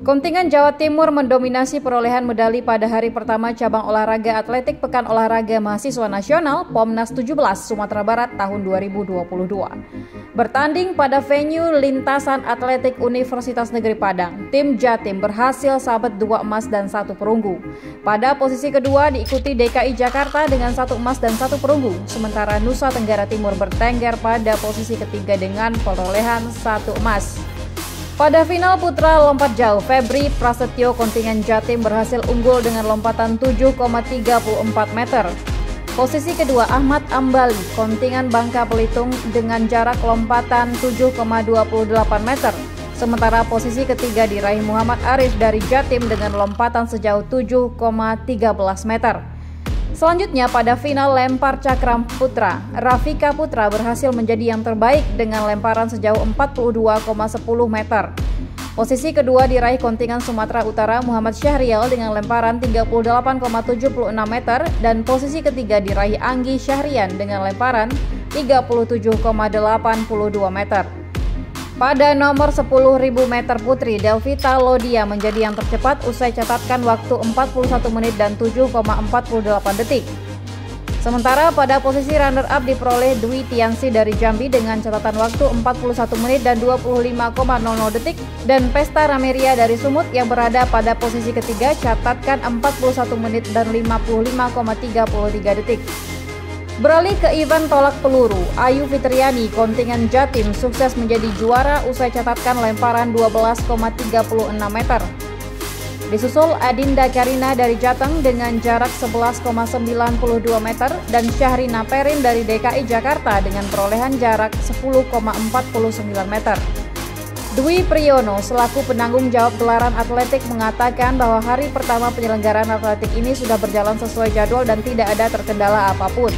Kontingen Jawa Timur mendominasi perolehan medali pada hari pertama cabang olahraga atletik Pekan Olahraga Mahasiswa Nasional POMNAS 17 Sumatera Barat tahun 2022. Bertanding pada venue lintasan atletik Universitas Negeri Padang, tim Jatim berhasil sabet 2 emas dan 1 perunggu. Pada posisi kedua diikuti DKI Jakarta dengan 1 emas dan 1 perunggu, sementara Nusa Tenggara Timur bertengger pada posisi ketiga dengan perolehan 1 emas. Pada final putra lompat jauh, Febri Prasetyo kontingen Jatim berhasil unggul dengan lompatan 7,34 meter. Posisi kedua Ahmad Ambali kontingen Bangka Belitung dengan jarak lompatan 7,28 meter. Sementara posisi ketiga diraih Muhammad Arif dari Jatim dengan lompatan sejauh 7,13 meter. Selanjutnya pada final lempar cakram putra, Rafika Putra berhasil menjadi yang terbaik dengan lemparan sejauh 42,10 meter. Posisi kedua diraih kontingen Sumatera Utara Muhammad Syahrial dengan lemparan 38,76 meter dan posisi ketiga diraih Anggi Syahrian dengan lemparan 37,82 meter. Pada nomor 10.000 meter putri, Delvita Lodia menjadi yang tercepat usai catatkan waktu 41 menit dan 7,48 detik. Sementara pada posisi runner-up diperoleh Dwi Tiansi dari Jambi dengan catatan waktu 41 menit dan 25,00 detik dan Pesta Rameria dari Sumut yang berada pada posisi ketiga catatkan 41 menit dan 55,33 detik. Beralih ke event tolak peluru, Ayu Fitriani kontingen Jatim sukses menjadi juara usai catatkan lemparan 12,36 meter. Disusul Adinda Karina dari Jateng dengan jarak 11,92 meter dan Syahrina Perin dari DKI Jakarta dengan perolehan jarak 10,49 meter. Dwi Priyono selaku penanggung jawab gelaran atletik mengatakan bahwa hari pertama penyelenggaraan atletik ini sudah berjalan sesuai jadwal dan tidak ada terkendala apapun.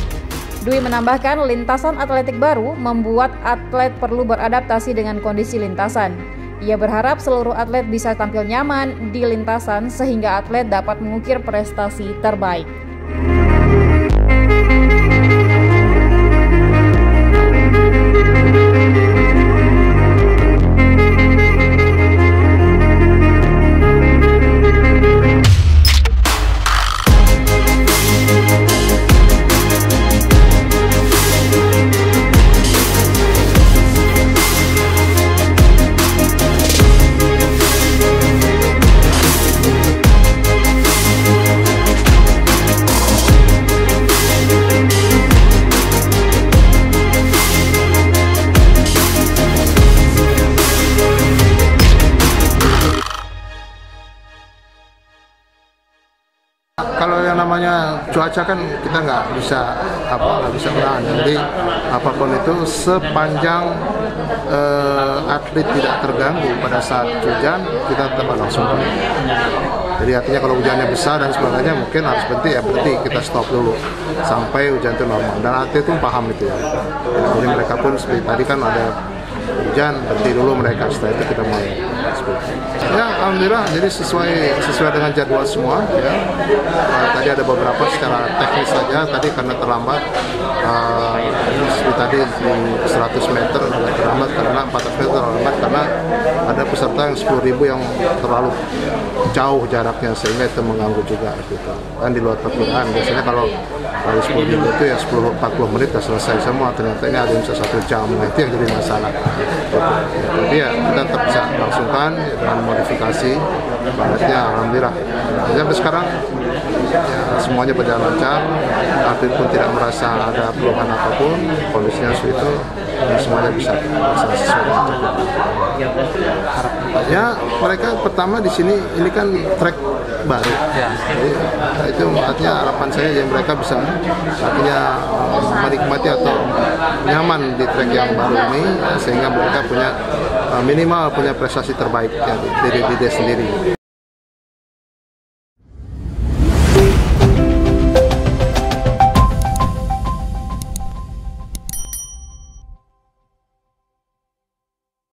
Dwi menambahkan lintasan atletik baru membuat atlet perlu beradaptasi dengan kondisi lintasan. Ia berharap seluruh atlet bisa tampil nyaman di lintasan sehingga atlet dapat mengukir prestasi terbaik. Kalau yang namanya cuaca kan kita nggak bisa menahan. Jadi apapun itu sepanjang atlet tidak terganggu pada saat hujan kita tetap langsung. Jadi artinya kalau hujannya besar dan sebagainya mungkin harus berhenti kita stop dulu sampai hujan itu normal. Dan atlet pun paham itu ya. Jadi mereka pun seperti tadi kan ada hujan, berhenti dulu mereka, setelah itu kita mulai. Ya, alhamdulillah, jadi sesuai dengan jadwal semua. Ya. Tadi ada beberapa secara teknis saja, tadi karena terlambat. Tadi di 100 meter terlambat karena 400 meter terlambat karena ada peserta yang 10.000 yang terlalu jauh jaraknya sehingga itu mengganggu juga gitu. Dan di luar perkiraan biasanya kalau 10.000 itu ya 10-40 menit sudah selesai semua, ternyata ini ada yang bisa 1 jam, nah itu yang jadi masalah. Tapi ya kita tetap bisa langsungkan dengan modifikasi, bangetnya alhamdulillah. Sampai sekarang ya, semuanya berjalan lancar, atlet pun tidak merasa ada keluhan apapun, kondisinya itu semuanya bisa sesuai. Ya mereka pertama di sini ini kan trek baru, jadi itu artinya harapan saya yang mereka bisa artinya menikmati atau nyaman di trek yang baru ini sehingga mereka punya minimal punya prestasi terbaik ya, dari diri sendiri.